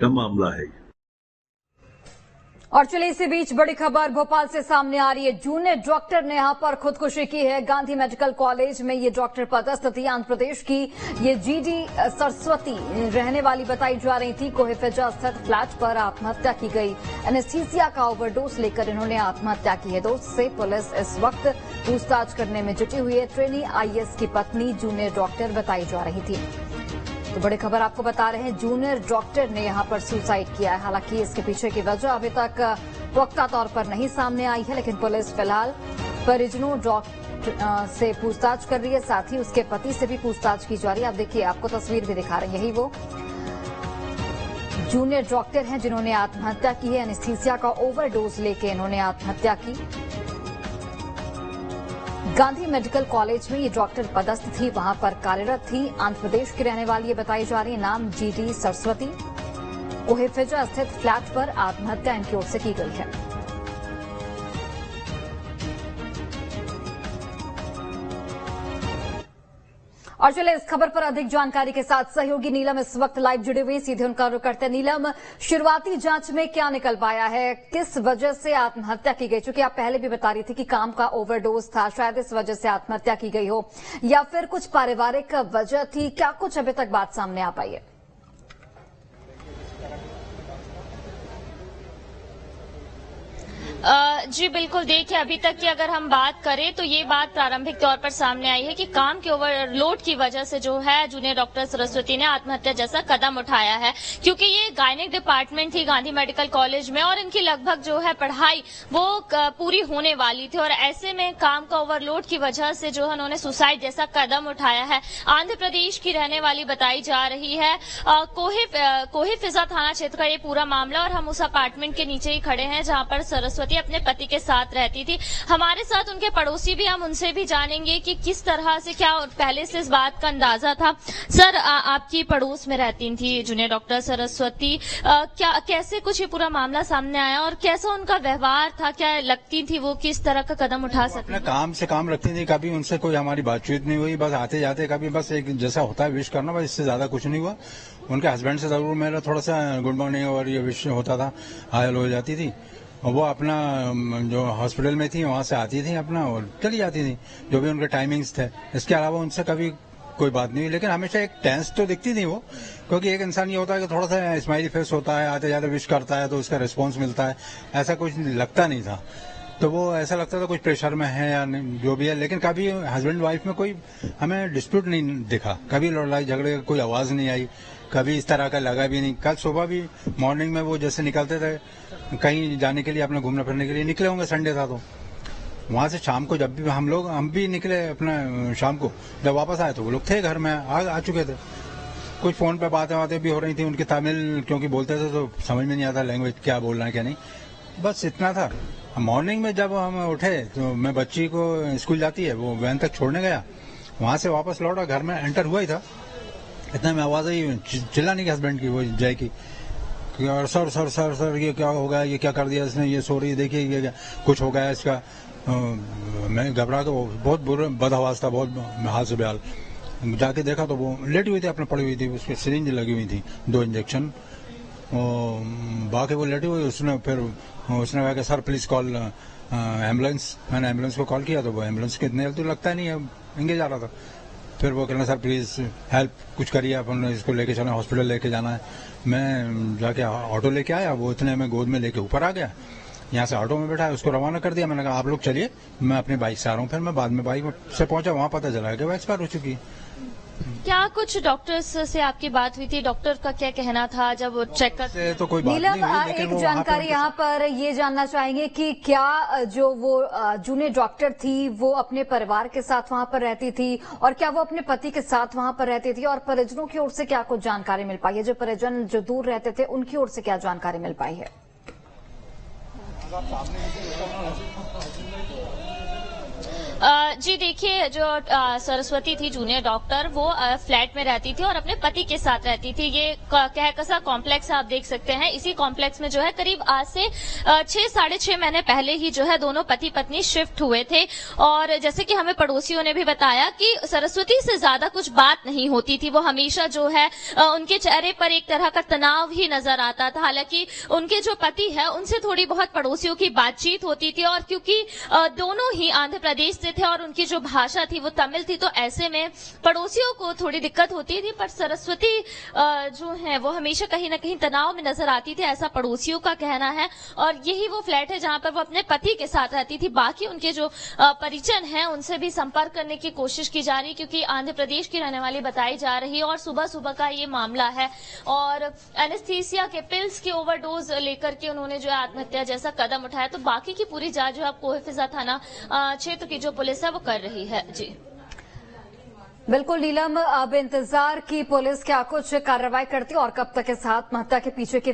का मामला है। और चलिए इसी बीच बड़ी खबर भोपाल से सामने आ रही है। जूनियर डॉक्टर ने यहां पर खुदकुशी की है। गांधी मेडिकल कॉलेज में ये डॉक्टर पदस्थ थी। आंध्र प्रदेश की ये जीडी सरस्वती रहने वाली बताई जा रही थी। कोहेफेजा स्थित फ्लैट पर आत्महत्या की गई। एनेस्थीसिया का ओवरडोज लेकर इन्होंने आत्महत्या की है। दोस्त से पुलिस इस वक्त पूछताछ करने में जुटी हुई है। ट्रेनी आईएएस की पत्नी जूनियर डॉक्टर बताई जा रही थी। तो बड़ी खबर आपको बता रहे हैं, जूनियर डॉक्टर ने यहां पर सुसाइड किया है। हालांकि इसके पीछे की वजह अभी तक पुख्ता तौर पर नहीं सामने आई है, लेकिन पुलिस फिलहाल परिजनों डॉक्टर से पूछताछ कर रही है। साथ ही उसके पति से भी पूछताछ की जा रही है। आप देखिए, आपको तस्वीर भी दिखा रहे हैं, यही वो जूनियर डॉक्टर हैं जिन्होंने आत्महत्या की है। एनेस्थीसिया का ओवरडोज लेके इन्होंने आत्महत्या की। गांधी मेडिकल कॉलेज में ये डॉक्टर पदस्थ थी, वहां पर कार्यरत थी। आंध्र प्रदेश की रहने वाली ये बताई जा रही है। नाम जीडी सरस्वती। कोहेफेजा स्थित फ्लैट पर आत्महत्या इनकी ओर से की गई है। और चले इस खबर पर अधिक जानकारी के साथ सहयोगी नीलम इस वक्त लाइव जुड़े हुए, सीधे उनका रुख करते हैं। नीलम, शुरुआती जांच में क्या निकल पाया है? किस वजह से आत्महत्या की गई? चूंकि आप पहले भी बता रही थी कि काम का ओवरडोज था, शायद इस वजह से आत्महत्या की गई हो, या फिर कुछ पारिवारिक वजह थी? क्या कुछ अभी तक बात सामने आ पाई है? जी बिल्कुल, देखिए अभी तक की अगर हम बात करें तो ये बात प्रारंभिक तौर पर सामने आई है कि काम के ओवरलोड की वजह से जो है जूनियर डॉक्टर सरस्वती ने आत्महत्या जैसा कदम उठाया है। क्योंकि ये गायनिक डिपार्टमेंट थी गांधी मेडिकल कॉलेज में और इनकी लगभग जो है पढ़ाई वो पूरी होने वाली थी, और ऐसे में काम का ओवरलोड की वजह से जो है उन्होंने सुसाइड जैसा कदम उठाया है। आंध्र प्रदेश की रहने वाली बताई जा रही है। कोहेफिजा थाना क्षेत्र का ये पूरा मामला, और हम उस अपार्टमेंट के नीचे ही खड़े हैं जहां पर सरस्वती अपने पति के साथ रहती थी। हमारे साथ उनके पड़ोसी भी, हम उनसे भी जानेंगे कि किस तरह से, क्या पहले से इस बात का अंदाजा था। सर, आपकी पड़ोस में रहती थी जूनियर डॉक्टर सरस्वती, क्या कैसे कुछ ये पूरा मामला सामने आया और कैसा उनका व्यवहार था? क्या लगती थी वो किस तरह का कदम उठा सकती? अपने काम से काम रखती थी। कभी उनसे कोई हमारी बातचीत नहीं हुई, बस आते जाते कभी बस एक जैसा होता है विश करना, बस इससे ज्यादा कुछ नहीं हुआ। उनके हस्बैंड से जरूर मेरा थोड़ा सा गुड मॉर्निंग और ये विश होता था, हायल हो जाती थी। और वो अपना जो हॉस्पिटल में थी वहां से आती थी अपना और चली जाती थी, जो भी उनके टाइमिंग्स थे। इसके अलावा उनसे कभी कोई बात नहीं हुई, लेकिन हमेशा एक टेंस तो दिखती थी वो, क्योंकि एक इंसान ये होता है कि थोड़ा सा स्माइली फेस होता है, आते जाते विश करता है तो उसका रिस्पॉन्स मिलता है, ऐसा कुछ लगता नहीं था। तो वो ऐसा लगता था कुछ प्रेशर में है या नहीं, जो भी है। लेकिन कभी हस्बैंड वाइफ में कोई हमें डिस्प्यूट नहीं दिखा, कभी लड़ाई झगड़े की कोई आवाज नहीं आई, कभी इस तरह का लगा भी नहीं। कल सुबह भी मॉर्निंग में वो जैसे निकलते थे कहीं जाने के लिए, अपने घूमने फिरने के लिए निकले होंगे, संडे था तो वहां से शाम को जब भी हम भी निकले अपना शाम को, जब वापस आए तो वो लोग थे घर में, आ चुके थे। कुछ फोन पे बातें भी हो रही थी उनकी, तमिल क्योंकि बोलते थे तो समझ में नहीं आता लैंग्वेज क्या बोल रहे हैं क्या नहीं, बस इतना था। मॉर्निंग में जब हम उठे तो मैं बच्ची को स्कूल जाती है वो वैन तक छोड़ने गया, वहां से वापस लौटा, घर में एंटर हुआ ही था, इतना में आवाज आई, चिल्लाने की हस्बैंड की, वो जय की, सर सर सर सर ये क्या हो गया, ये क्या कर दिया इसने, ये सो रही है, देखिए ये क्या कुछ हो गया इसका। मैं घबरा के, बहुत बुरा बद आवाज था, बहुत हाल से बेहाल। जाके देखा तो वो लेटी हुई थी, अपने पड़ी हुई थी, उसकी सिरिंज लगी हुई थी, 2 इंजेक्शन, बाकी वो लेटी हुई। उसने कहा कि सर प्लीज कॉल एम्बुलेंस। मैंने एम्बुलेंस को कॉल किया तो वो एम्बुलेंस कितने जल्दी लगता नहीं है, एंगेज आ रहा था। फिर वो कहना सर प्लीज हेल्प कुछ करिए, अपन इसको लेके चलना, हॉस्पिटल लेके जाना है। मैं जाके ऑटो लेके आया, वो इतने में गोद में लेके ऊपर आ गया, यहाँ से ऑटो में बैठा, उसको रवाना कर दिया। मैंने कहा आप लोग चलिए, मैं अपनी बाइक से आ रहा हूँ। फिर मैं बाद में बाइक से पहुंचा, वहां पता चला कि वो एक्सपायर हो चुकी है। क्या कुछ डॉक्टर्स से आपकी बात हुई थी? डॉक्टर का क्या कहना था जब चेक करते? तो कोई बात नीलम, नहीं हुई, लेकिन एक जानकारी यहाँ पर ये जानना चाहेंगे कि क्या जो वो जूनियर डॉक्टर थी वो अपने परिवार के साथ वहां पर रहती थी, और क्या वो अपने पति के साथ वहां पर रहती थी, और परिजनों की ओर से क्या कुछ जानकारी मिल पाई है? जो परिजन जो दूर रहते थे उनकी ओर से क्या जानकारी मिल पाई है? जी देखिए, जो सरस्वती थी जूनियर डॉक्टर, वो फ्लैट में रहती थी और अपने पति के साथ रहती थी। ये कहकसा कॉम्प्लेक्स आप देख सकते हैं। इसी कॉम्प्लेक्स में जो है करीब आज से 6 साढ़े 6 महीने पहले ही जो है दोनों पति पत्नी शिफ्ट हुए थे। और जैसे कि हमें पड़ोसियों ने भी बताया कि सरस्वती से ज्यादा कुछ बात नहीं होती थी। वो हमेशा जो है उनके चेहरे पर एक तरह का तनाव ही नजर आता था। हालांकि उनके जो पति है उनसे थोड़ी बहुत पड़ोसियों की बातचीत होती थी, और क्योंकि दोनों ही आंध्र प्रदेश से थे और उनकी जो भाषा थी वो तमिल थी, तो ऐसे में पड़ोसियों को थोड़ी दिक्कत होती थी। पर सरस्वती जो है वो हमेशा कहीं ना कहीं तनाव में नजर आती थी, ऐसा पड़ोसियों का कहना है। और यही वो फ्लैट है जहां पर वो अपने पति के साथ रहती थी। बाकी उनके जो परिजन हैं उनसे भी संपर्क करने की कोशिश की जा रही, क्योंकि आंध्र प्रदेश की रहने वाली बताई जा रही है और सुबह सुबह का ये मामला है। और एनेस्थीसिया के पिल्स की ओवरडोज लेकर के उन्होंने जो आत्महत्या जैसा कदम उठाया। तो बाकी की पूरी जांच जो आपको हिफाजत थाना क्षेत्र की जो पुलिस है वो कर रही है। जी बिल्कुल नीलम, अब इंतजार की पुलिस क्या कुछ कार्रवाई करती है और कब तक इस आत्महत्या के पीछे की